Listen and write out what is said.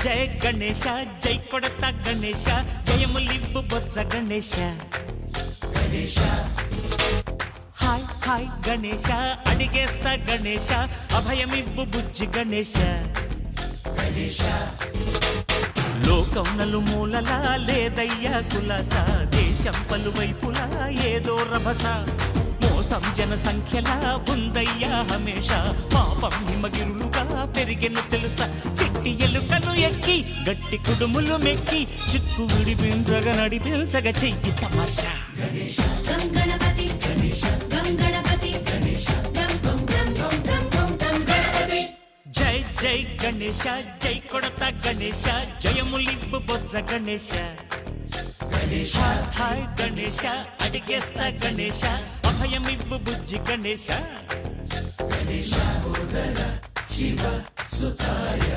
జయ గణేశ జై కొడత గణేశ జయములివ్వు బొజ్జ Ganesha hi hi Ganesha అడిగేస్తా Ganesha అభయమివ్వు బుజ్జి గణేశ లోకం నలుమూలలా లేదయ్యా కులాస దేశం పలువైపులా ఏదో రభస మోసం జన సంఖ్యలా ఉందయ్యా హమేష పాపం హిమగిరులుగా పెరిగిన తెలుసా చెట్టి ఎలుకను ఎక్కి గట్టి కుడుములు మెక్కి చిక్కు విడిపించగా నడిపించగా చెయ్యి తమాషా గం గణపతి గం గణపతి గం గం గం గం గం గం గణపతి జై జై గణేశ జై కొడత గణేశ జయములివ్వు బొజ్జ గణేశ హాయ్ గణేశ అడిగేస్తా గణేశ అభయమివ్వు బుజ్జి గణేశ శివ సుతాయ